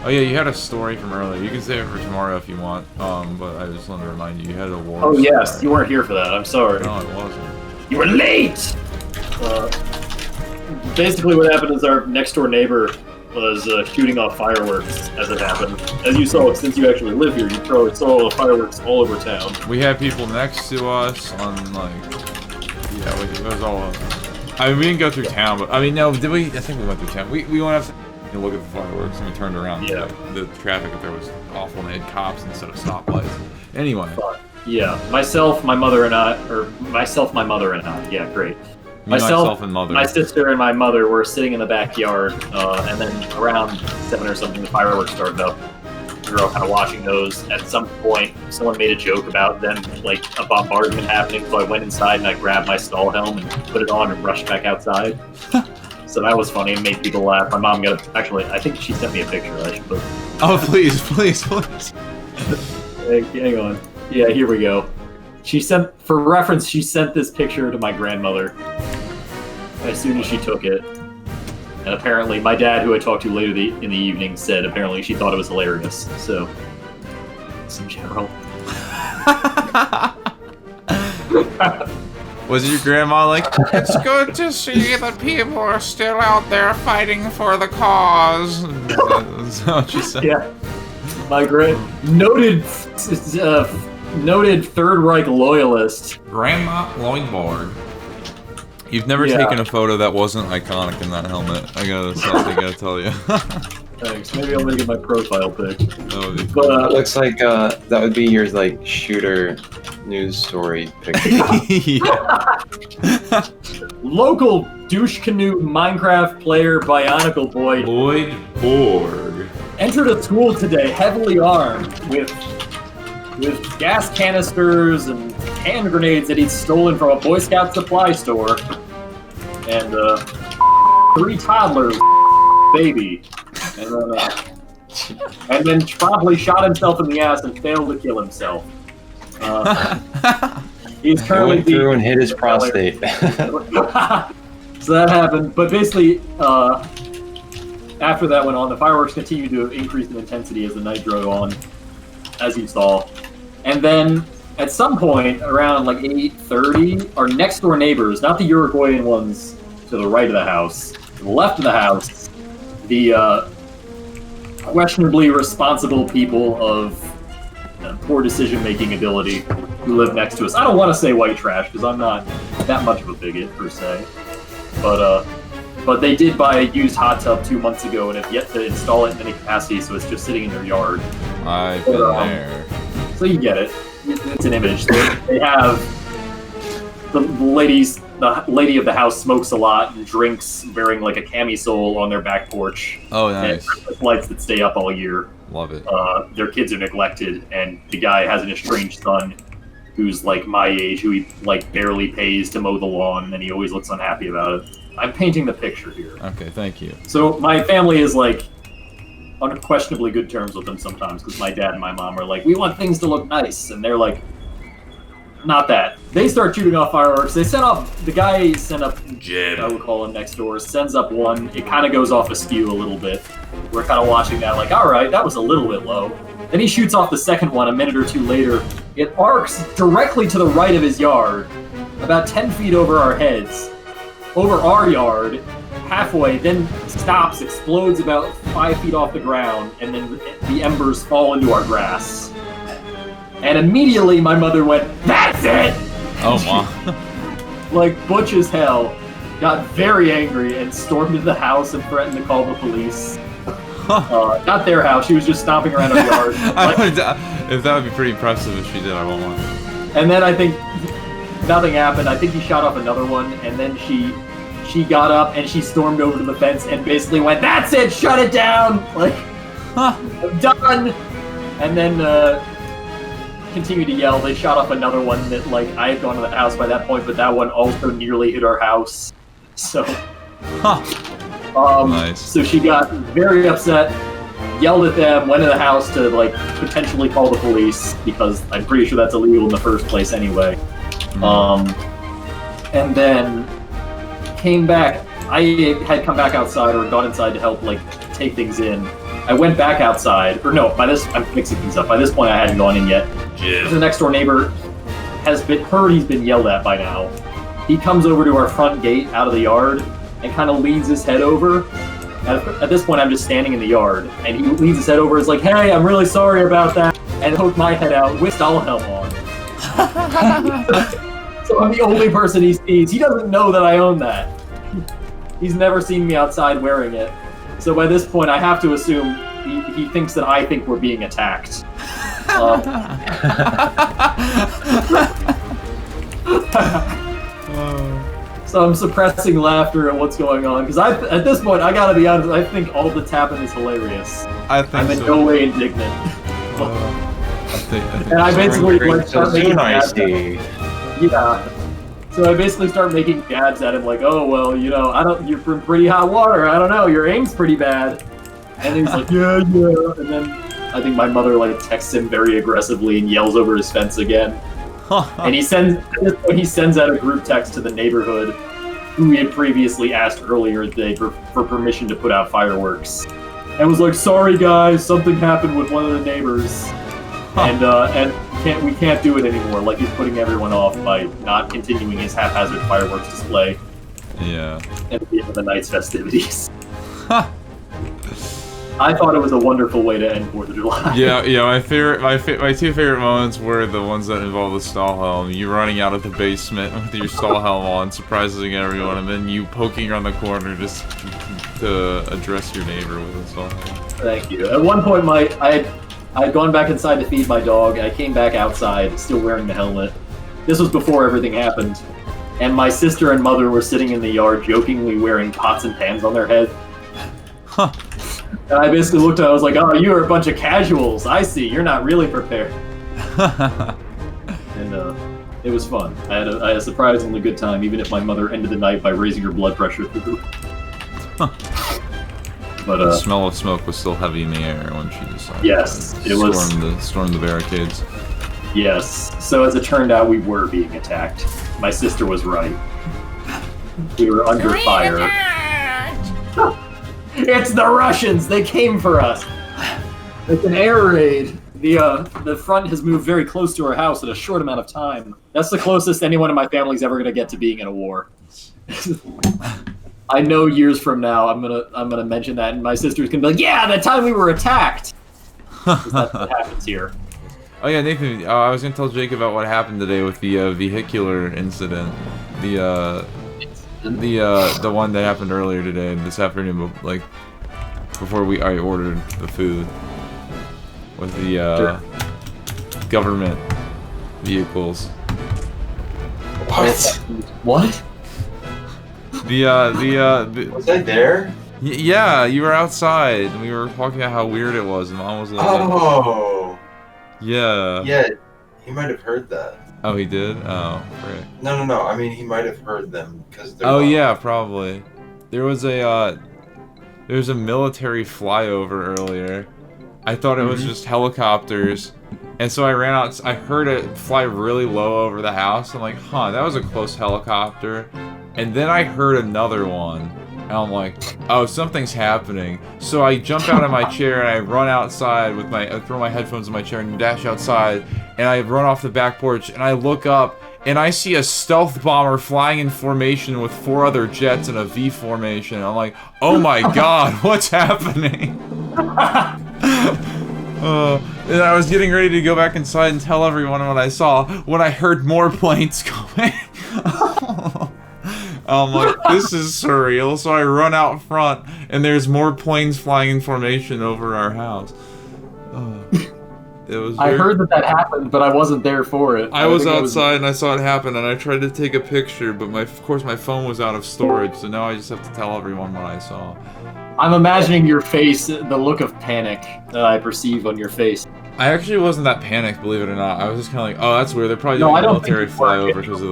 Oh yeah, you had a story from earlier. You can save it for tomorrow if you want. But I just wanted to remind you, you had a war. Oh yes, story. you weren't here for that. I'm sorry. No, it wasn't. You were late. Basically, what happened is our next door neighbor was shooting off fireworks as it happened. As you saw, since you actually live here, you saw fireworks all over town. We had people next to us on like, yeah, it was all. I mean, we didn't go through town, but I mean, no, did we? I think we went through town. We went up to look at the fireworks and we turned around. Yeah. The traffic up there was awful, and they had cops instead of stoplights. Anyway. Yeah, myself, my mother, and I. Yeah, great. Myself and mother. My sister and my mother were sitting in the backyard, and then around 7 or something, the fireworks started up. We were all kind of watching those. At some point, someone made a joke about them, like a bombardment happening, so I went inside and I grabbed my stall helm and put it on and rushed back outside. So that was funny and made people laugh. My mom actually, I think she sent me a picture. I should put. Oh, please, please, please. Hey, hang on. Yeah, here we go. She sent, for reference, she sent this picture to my grandmother as soon as she took it. And apparently, my dad, who I talked to later in the evening, said apparently she thought it was hilarious. So, in general. Was your grandma like, it's good to see that people are still out there fighting for the cause? That's what she said. Yeah. My noted Third Reich loyalist. Grandma Lloydborg. You've never taken a photo that wasn't iconic in that helmet. I gotta tell you. Thanks. Maybe I'll make it my profile pic. That would be cool. But, it looks like that would be your like shooter news story picture. Local douche canoe Minecraft player Bionicle Boy Lloydborg entered a school today heavily armed with gas canisters and hand grenades that he'd stolen from a Boy Scout supply store, and 3 toddlers, baby, and then promptly shot himself in the ass and failed to kill himself. He's currently went through and hit his prostate. So that happened, but basically, after that went on, the fireworks continued to increase in intensity as the night drove on, as you saw. And then, at some point, around like 8:30, our next door neighbors, not the Uruguayan ones to the right of the house, to the left of the house, the questionably responsible people of poor decision-making ability who live next to us. I don't want to say white trash, because I'm not that much of a bigot, per se. But they did buy a used hot tub 2 months ago and have yet to install it in any capacity, so it's just sitting in their yard. I've been there. So you get it. It's an image. They have the lady of the house smokes a lot and drinks wearing like a camisole on their back porch. Oh, nice. And lights that stay up all year. Love it. Their kids are neglected, and the guy has an estranged son who's like my age, who he like barely pays to mow the lawn, and he always looks unhappy about it. I'm painting the picture here. Okay, thank you. So my family is like unquestionably good terms with them sometimes, because my dad and my mom are like, we want things to look nice, and they're like, not that. They start shooting off fireworks. They the guy sent up, Jim, I would call him next door, sends up one. It kind of goes off askew a little bit. We're kind of watching that like, all right, that was a little bit low. Then he shoots off the second one a minute or two later. It arcs directly to the right of his yard, about 10 feet over our heads, over our yard, halfway, then stops, explodes about 5 feet off the ground, and then the embers fall into our grass. And immediately my mother went, that's it! Oh, wow. Like butch as hell, got very angry and stormed into the house and threatened to call the police. Not their house, she was just stomping around our yard. If that would be pretty impressive if she did, I won't want it. And then I think nothing happened. I think he shot off another one, and then she got up and she stormed over to the fence and basically went, that's it, shut it down! Like, I'm done! And then continued to yell. They shot off another one that, like, I had gone to the house by that point, but that one also nearly hit our house. So, nice. So she got very upset, yelled at them, went to the house to, like, potentially call the police, because I'm pretty sure that's illegal in the first place anyway. And then came back. I had come back outside or gone inside to help, like, take things in. I went back outside, or no, I'm mixing things up. By this point, I hadn't gone in yet. Yeah. The next door neighbor has been heard he's been yelled at by now. He comes over to our front gate out of the yard and kind of leans his head over. At this point, I'm just standing in the yard, and he leans his head over and is like, "Hey, I'm really sorry about that," and poked my head out with Stahlhelm on. So I'm the only person he sees. He doesn't know that I own that. He's never seen me outside wearing it. So by this point, I have to assume he thinks that I think we're being attacked. So I'm suppressing laughter at what's going on, because at this point, I gotta be honest, I think all that's happened is hilarious. I'm in no way indignant. I think and I basically start making jabs at him. Yeah. So I basically start making jabs at him, like, "Oh well, you're from pretty hot water. I don't know, your aim's pretty bad." And he's like, "Yeah." And then I think my mother texts him very aggressively and yells over his fence again. And he sends out a group text to the neighborhood, who he had previously asked earlier today for permission to put out fireworks, and was like, "Sorry guys, something happened with one of the neighbors, and we can't do it anymore." Like, he's putting everyone off by not continuing his haphazard fireworks display. Yeah. At the end of the night's festivities. I thought it was a wonderful way to end 4th of July. Yeah. My two favorite moments were the ones that involve the Stahlhelm. You running out of the basement with your Stahlhelm on, surprising everyone, and then you poking around the corner just to address your neighbor with a Stahlhelm. Thank you. At one point, I had gone back inside to feed my dog. I came back outside, still wearing the helmet. This was before everything happened, and my sister and mother were sitting in the yard, jokingly wearing pots and pans on their head. Huh. And I basically looked at it, I was like, "Oh, you are a bunch of casuals. I see. You're not really prepared." And it was fun. I had a surprisingly good time, even if my mother ended the night by raising her blood pressure through the roof. But the smell of smoke was still heavy in the air when she decided to storm the barricades. Yes. So as it turned out, we were being attacked. My sister was right. We were under fire. It's the Russians! They came for us! It's an air raid. The front has moved very close to our house in a short amount of time. That's the closest anyone in my family's ever gonna get to being in a war. I know years from now I'm gonna mention that, and my sister's gonna be like, "Yeah, the time we were attacked!" 'Cause that's what happens here. Oh yeah, Nathan, I was gonna tell Jake about what happened today with the vehicular incident. The one that happened earlier today, this afternoon, like, before I ordered the food. With the, government vehicles. What? What? Was I there? Yeah, you were outside, and we were talking about how weird it was, and Mom was like... Oh! Yeah. Yeah, he might have heard that. Oh, he did? Oh, great. No, I mean, he might have heard them, because they're... Oh, yeah, probably. There was a military flyover earlier. I thought it was just helicopters, and so I ran out, I heard it fly really low over the house. I'm like, huh, that was a close helicopter. And then I heard another one, and I'm like, oh, something's happening. So I jump out of my chair, and I run outside with I throw my headphones in my chair and dash outside, and I run off the back porch, and I look up, and I see a stealth bomber flying in formation with 4 other jets in a V formation. I'm like, oh my god, what's happening? And I was getting ready to go back inside and tell everyone what I saw when I heard more planes coming. I'm like, this is surreal. So I run out front, and there's more planes flying in formation over our house. It was. I heard that happened, but I wasn't there for it. I was outside and I saw it happen, and I tried to take a picture, but of course my phone was out of storage, so now I just have to tell everyone what I saw. I'm imagining your face, the look of panic that I perceive on your face. I actually wasn't that panicked, believe it or not. I was just kind of like, oh, that's weird. They're probably doing a military flyover because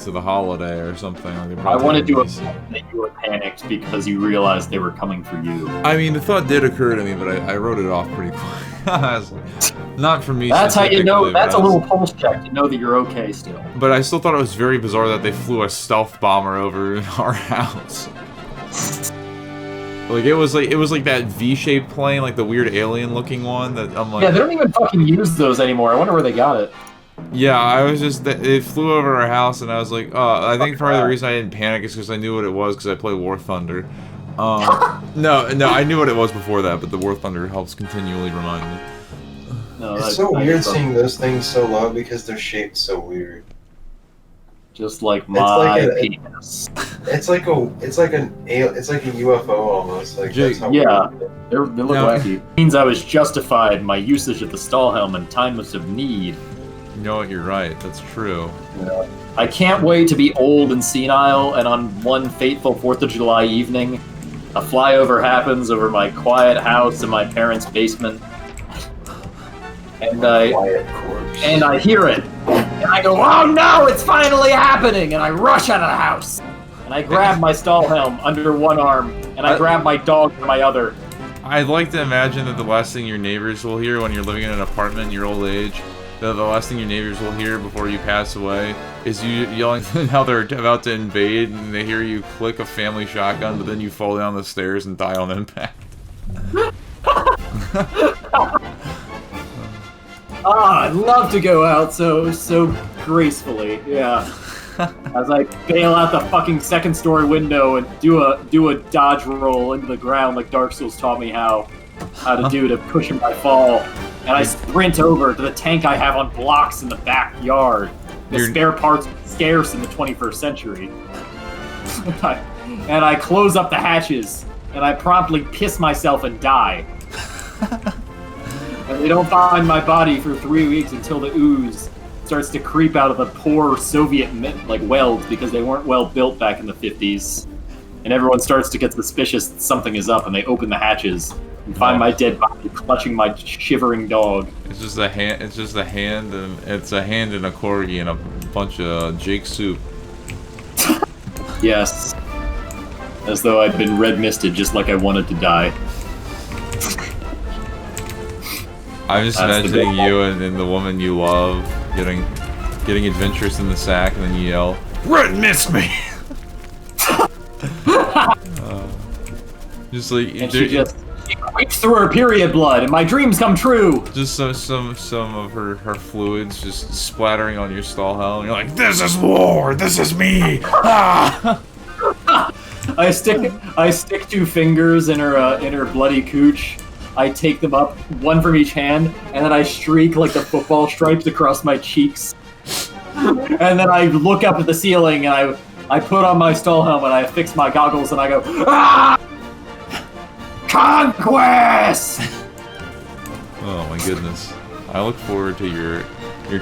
of the holiday or something. I wanted to assume that you were panicked because you realized they were coming for you. I mean, the thought did occur to me, but I wrote it off pretty quick. Not for me. That's how you know. That's a little pulse check to know that you're okay still. But I still thought it was very bizarre that they flew a stealth bomber over our house. Like it was like that V-shaped plane, like the weird alien-looking one. That I'm like. Yeah, they don't even fucking use those anymore. I wonder where they got it. Yeah, I was just it flew over our house, and I was like, oh, I think part of the reason I didn't panic is because I knew what it was because I play War Thunder. No, I knew what it was before that, but the War Thunder helps continually remind me. No, It's so weird seeing those things so low because they're shaped so weird. Just like my penis. It's like a UFO almost. Like that's how yeah, weird. they look wacky. It means I was justified in my usage of the stall helm in times of need. You know what? You're right. That's true. Yeah. I can't wait to be old and senile, and on one fateful 4th of July evening, a flyover happens over my quiet house in my parents' basement. And I hear it. And I go, oh no, it's finally happening! And I rush out of the house. And I grab my stall helm under one arm, and I grab my dog with my other. I'd like to imagine that the last thing your neighbors will hear when you're living in an apartment in your old age, that the last thing your neighbors will hear before you pass away is you yelling how they're about to invade, and they hear you click a family shotgun, but then you fall down the stairs and die on impact. I'd love to go out so gracefully, yeah. As I bail out the fucking second-story window and do a dodge roll into the ground like Dark Souls taught me how to do to cushion my fall. And I sprint over to the tank I have on blocks in the backyard. The spare parts are scarce in the 21st century. And I close up the hatches, and I promptly piss myself and die. And they don't find my body for 3 weeks until the ooze starts to creep out of the poor Soviet welds because they weren't well built back in the 50s. And everyone starts to get suspicious that something is up, and they open the hatches and find my dead body clutching my shivering dog. It's just a hand. It's just a hand, and it's a hand and a corgi and a bunch of Jake soup. Yes, as though I'd been red misted, just like I wanted to die. I'm just imagining you and the woman you love getting adventurous in the sack, and then you yell, "Red mist me!" Just like and she creeps through her period blood, and my dreams come true. Just some of her fluids just splattering on your stall helm. And you're like, "This is war. This is me." Ah! I stick 2 fingers in her bloody cooch. I take them up, one from each hand, and then I streak like the football stripes across my cheeks. And then I look up at the ceiling, and I put on my stall helmet, I fix my goggles, and I go, ah! Conquest! Oh my goodness. I look forward to your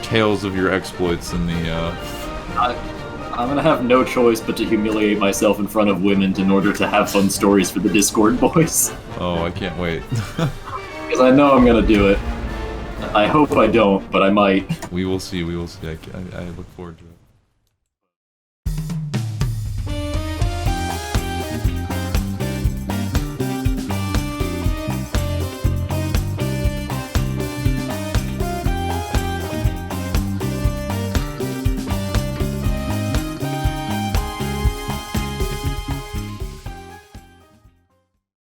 tales of your exploits in the, I'm gonna have no choice but to humiliate myself in front of women in order to have fun stories for the Discord boys. Oh, I can't wait. Because I know I'm gonna do it. I hope I don't, but I might. We will see, we will see. I look forward to it.